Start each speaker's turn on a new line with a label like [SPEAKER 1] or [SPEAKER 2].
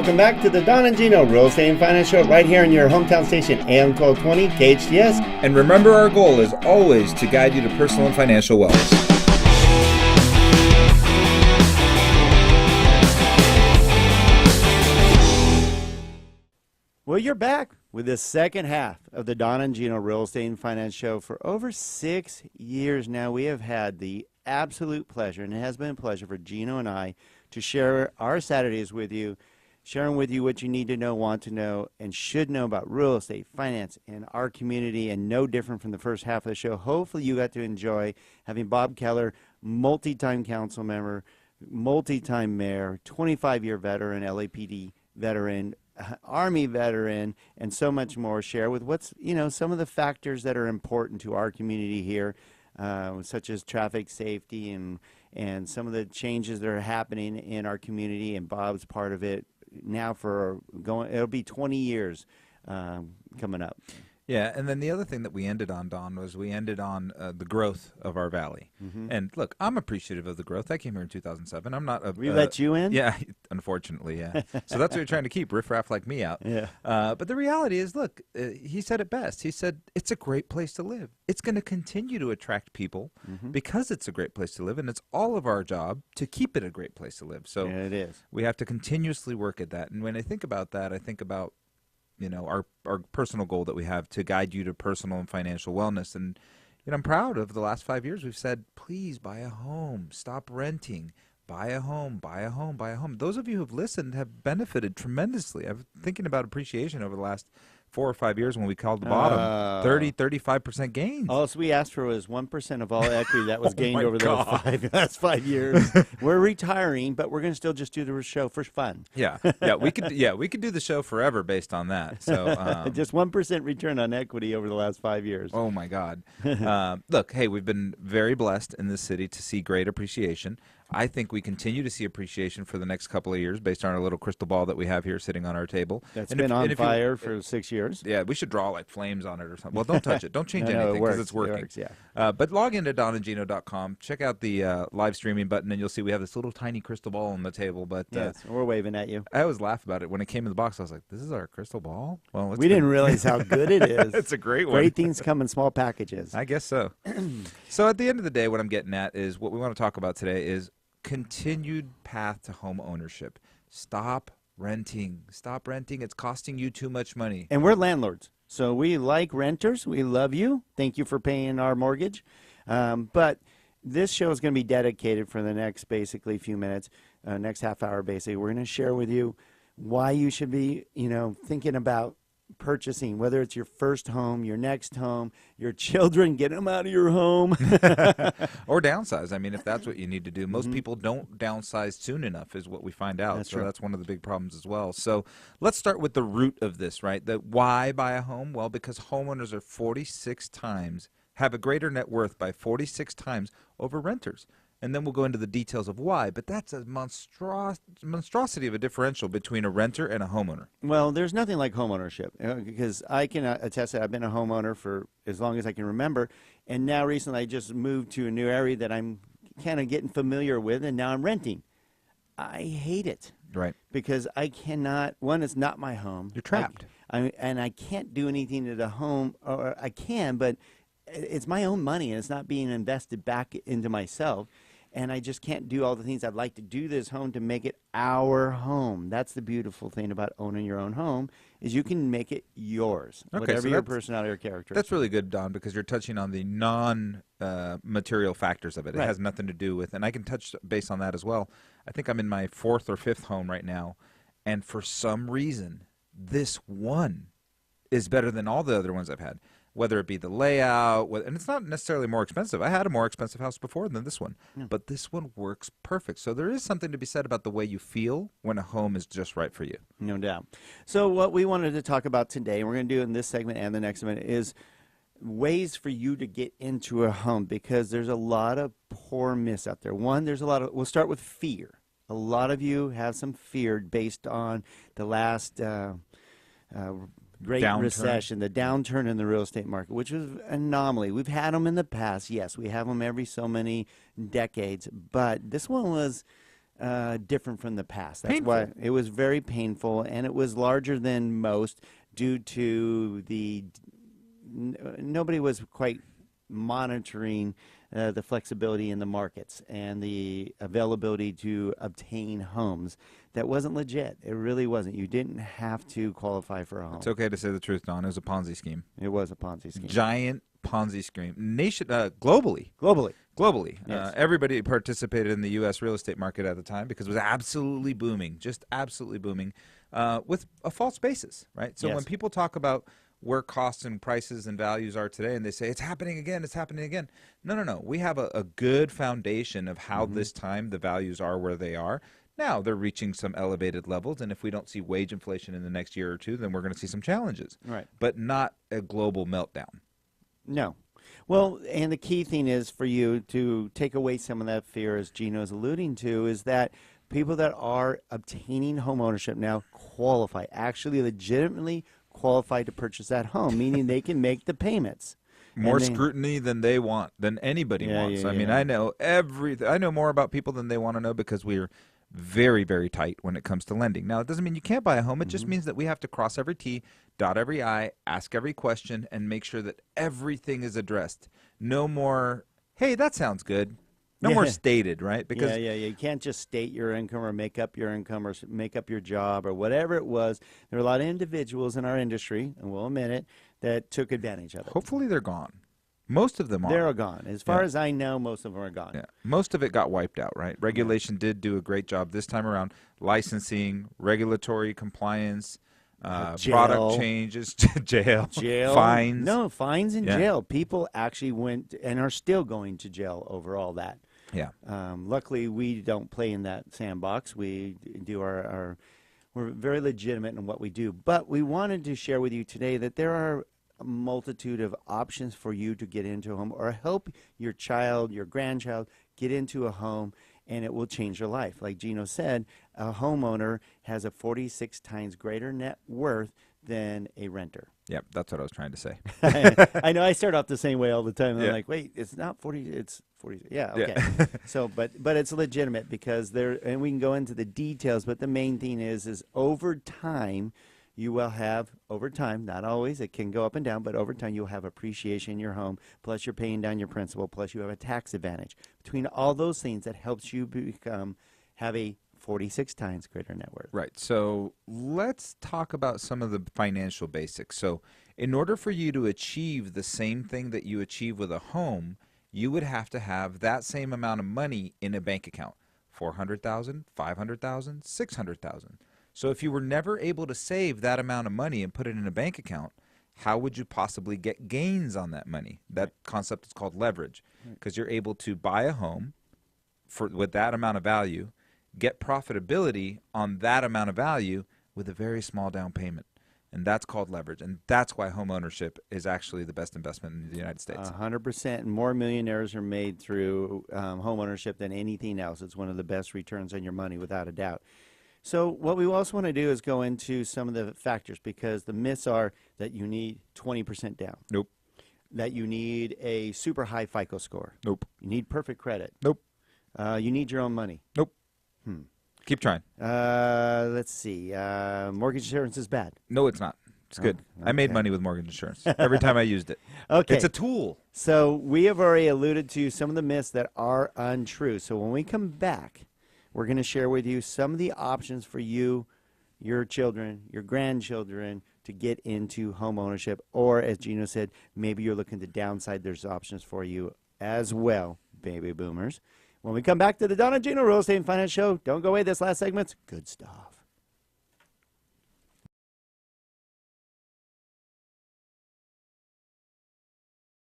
[SPEAKER 1] welcome back to the Don and Gino Real Estate and Finance Show right here in your hometown station, AM 1220 KHTS.
[SPEAKER 2] And remember, our goal is always to guide you to personal and financial wellness.
[SPEAKER 1] Well, you're back with the second half of the Don and Gino Real Estate and Finance Show. For over 6 years now, we have had the absolute pleasure, and it has been a pleasure for Gino and I to share our Saturdays with you, sharing with you what you need to know, want to know, and should know about real estate, finance, and our community, and no different from the first half of the show. Hopefully you got to enjoy having Bob Keller, multi-time council member, multi-time mayor, 25-year veteran, LAPD veteran, Army veteran, and so much more, share with what's, some of the factors that are important to our community here, such as traffic safety and some of the changes that are happening in our community, and Bob's part of it now it'll be 20 years coming up.
[SPEAKER 2] Yeah, and then the other thing that we ended on, Don, was we ended on the growth of our valley. Mm-hmm. And look, I'm appreciative of the growth. I came here in 2007. I'm not a...
[SPEAKER 1] We let you in?
[SPEAKER 2] Yeah, unfortunately, yeah. So that's what you're trying to keep, riffraff like me out.
[SPEAKER 1] Yeah.
[SPEAKER 2] But the reality is, look, he said it best. He said, it's a great place to live. It's going to continue to attract people because it's a great place to live, and it's all of our job to keep it a great place to live. So
[SPEAKER 1] yeah, it is.
[SPEAKER 2] We have to continuously work at that. And when I think about that, I think about our personal goal that we have to guide you to personal and financial wellness. And I'm proud of the last 5 years. We've said, please buy a home, stop renting, buy a home, buy a home, buy a home. Those of you who have listened have benefited tremendously. I'm thinking about appreciation over the last 4 or 5 years when we called the bottom, 35% gains.
[SPEAKER 1] All we asked for was 1% of all equity that was gained over the last 5 years. We're retiring, but we're going to still just do the show for fun.
[SPEAKER 2] Yeah, we could do the show forever based on that. So
[SPEAKER 1] just 1% return on equity over the last 5 years.
[SPEAKER 2] Oh my God! Look, hey, we've been very blessed in this city to see great appreciation. I think we continue to see appreciation for the next couple of years based on our little crystal ball that we have here sitting on our table.
[SPEAKER 1] That's been on fire for 6 years.
[SPEAKER 2] Yeah, we should draw like flames on it or something. Well, don't touch it. Don't change anything because it's working.
[SPEAKER 1] It works, yeah.
[SPEAKER 2] But log into donandgino.com. Check out the live streaming button, and you'll see we have this little tiny crystal ball on the table. But
[SPEAKER 1] yes, we're waving at you.
[SPEAKER 2] I always laugh about it. When it came in the box, I was like, this is our crystal ball? Well,
[SPEAKER 1] we didn't realize how good it is.
[SPEAKER 2] It's a great one.
[SPEAKER 1] Great things come in small packages.
[SPEAKER 2] I guess so. So at the end of the day, what I'm getting at is what we want to talk about today is continued path to home ownership. Stop renting. Stop renting. It's costing you too much money.
[SPEAKER 1] And we're landlords, so we like renters. We love you. Thank you for paying our mortgage. But this show is going to be dedicated for the next basically few minutes, next half hour basically. We're going to share with you why you should be, thinking about purchasing, whether it's your first home, your next home, your children, get them out of your home.
[SPEAKER 2] Or downsize. I mean, if that's what you need to do. Most people don't downsize soon enough is what we find out.
[SPEAKER 1] That's
[SPEAKER 2] so
[SPEAKER 1] true.
[SPEAKER 2] That's one of the big problems as well. So let's start with the root of this, right? The why buy a home? Well, because homeowners are 46 times, have a greater net worth by 46 times over renters. And then we'll go into the details of why, but that's a monstrosity of a differential between a renter and a homeowner.
[SPEAKER 1] Well, there's nothing like homeownership, because I can attest that I've been a homeowner for as long as I can remember, and now recently I just moved to a new area that I'm kind of getting familiar with, and now I'm renting. I hate it.
[SPEAKER 2] Right.
[SPEAKER 1] Because I cannot, one, it's not my home.
[SPEAKER 2] You're trapped.
[SPEAKER 1] And I can't do anything to the home, or I can, but it's my own money, and it's not being invested back into myself. And I just can't do all the things I'd like to do this home to make it our home. That's the beautiful thing about owning your own home, is you can make it yours, whatever your personality or character.
[SPEAKER 2] That's really good, Don, because you're touching on the non-material factors of it.
[SPEAKER 1] Right.
[SPEAKER 2] It has nothing to do with, and I can touch base on that as well. I think I'm in my 4th or 5th home right now, and for some reason, this one is better than all the other ones I've had. Whether it be the layout, and it's not necessarily more expensive. I had a more expensive house before than this one, but this one works perfect. So there is something to be said about the way you feel when a home is just right for you.
[SPEAKER 1] No doubt. So what we wanted to talk about today, and we're going to do in this segment and the next segment, is ways for you to get into a home, because there's a lot of poor myths out there. One, we'll start with fear. A lot of you have some fear based on the last great recession, the downturn in the real estate market, which was an anomaly. We've had them in the past. Yes, we have them every so many decades. But this one was different from the past. That's
[SPEAKER 2] Painful.
[SPEAKER 1] why it was very painful, and it was larger than most due to nobody was quite monitoring the flexibility in the markets and the availability to obtain homes. That wasn't legit. It really wasn't. You didn't have to qualify for a home.
[SPEAKER 2] It's okay to say the truth, Don. It was a Ponzi scheme.
[SPEAKER 1] It was a Ponzi scheme.
[SPEAKER 2] Giant Ponzi scheme. Globally. Globally.
[SPEAKER 1] Yes.
[SPEAKER 2] Everybody participated in the U.S. real estate market at the time because it was absolutely booming, just absolutely booming, with a false basis, right? So
[SPEAKER 1] Yes.
[SPEAKER 2] when people talk about where costs and prices and values are today and they say, it's happening again, it's happening again. No. We have a good foundation of how this time the values are where they are. Now they're reaching some elevated levels, and if we don't see wage inflation in the next year or two, then we're going to see some challenges.
[SPEAKER 1] Right.
[SPEAKER 2] But not a global meltdown.
[SPEAKER 1] No. Well, and the key thing is for you to take away some of that fear, as Gino's alluding to, is that people that are obtaining home ownership now qualify, actually legitimately qualify to purchase that home, meaning they can make the payments.
[SPEAKER 2] More
[SPEAKER 1] And they-
[SPEAKER 2] scrutiny than they want, than anybody
[SPEAKER 1] Yeah,
[SPEAKER 2] wants.
[SPEAKER 1] yeah,
[SPEAKER 2] I mean,
[SPEAKER 1] yeah.
[SPEAKER 2] I know more about people than they want to know because we're very, very tight when it comes to lending. Now, it doesn't mean you can't buy a home. It just means that we have to cross every T, dot every I, ask every question, and make sure that everything is addressed. No more, hey, that sounds good. No more
[SPEAKER 1] Yeah.
[SPEAKER 2] stated, right? Because
[SPEAKER 1] yeah. You can't just state your income or make up your income or make up your job or whatever it was. There are a lot of individuals in our industry, and we'll admit it, that took advantage of it.
[SPEAKER 2] hopefully they're gone. Most of them are.
[SPEAKER 1] They're gone. As far
[SPEAKER 2] Yeah.
[SPEAKER 1] as I know, most of them are gone.
[SPEAKER 2] Yeah, most of it got wiped out, right? Regulation did do a great job this time around. Licensing, regulatory compliance,
[SPEAKER 1] Jail.
[SPEAKER 2] product changes, jail,
[SPEAKER 1] Jail.
[SPEAKER 2] fines.
[SPEAKER 1] No, fines and
[SPEAKER 2] Yeah.
[SPEAKER 1] jail. People actually went and are still going to jail over all that.
[SPEAKER 2] Yeah,
[SPEAKER 1] Luckily, we don't play in that sandbox. We do we're very legitimate in what we do. But we wanted to share with you today that there are a multitude of options for you to get into a home or help your child, your grandchild get into a home, and it will change your life. Like Gino said, a homeowner has a 46 times greater net worth than a renter.
[SPEAKER 2] yep, that's what I was trying to say.
[SPEAKER 1] I know I start off the same way all the time. I'm
[SPEAKER 2] Yeah.
[SPEAKER 1] like, wait, it's not 40, it's 40. Yeah,
[SPEAKER 2] Yeah.
[SPEAKER 1] okay. So, but it's legitimate because and we can go into the details, but the main thing is over time, you will have, over time, not always, it can go up and down, but over time you'll have appreciation in your home, plus you're paying down your principal, plus you have a tax advantage. Between all those things, that helps you have a 46 times greater net worth.
[SPEAKER 2] Right. So let's talk about some of the financial basics. So in order for you to achieve the same thing that you achieve with a home, you would have to have that same amount of money in a bank account. 400,000, 500,000, 600,000. So if you were never able to save that amount of money and put it in a bank account, how would you possibly get gains on that money? That concept is called leverage, because you're able to buy a home with that amount of value, get profitability on that amount of value with a very small down payment. And that's called leverage. And that's why home ownership is actually the best investment in the United States.
[SPEAKER 1] 100%. And more millionaires are made through home ownership than anything else. It's one of the best returns on your money, without a doubt. So what we also want to do is go into some of the factors, because the myths are that you need 20% down.
[SPEAKER 2] Nope.
[SPEAKER 1] That you need a super high FICO score.
[SPEAKER 2] Nope.
[SPEAKER 1] You need perfect credit.
[SPEAKER 2] Nope.
[SPEAKER 1] You need your own money.
[SPEAKER 2] Nope. Keep trying.
[SPEAKER 1] Let's see. Mortgage insurance is bad.
[SPEAKER 2] No, it's not. It's good. I made
[SPEAKER 1] okay.
[SPEAKER 2] money with mortgage insurance every time I used it.
[SPEAKER 1] Okay.
[SPEAKER 2] It's a tool.
[SPEAKER 1] So we have already alluded to some of the myths that are untrue. So when we come back, we're going to share with you some of the options for you, your children, your grandchildren to get into home ownership. Or as Gino said, maybe you're looking to downside. There's options for you as well, baby boomers. When we come back to the Don and Gino Real Estate and Finance Show, don't go away. This last segment's good stuff.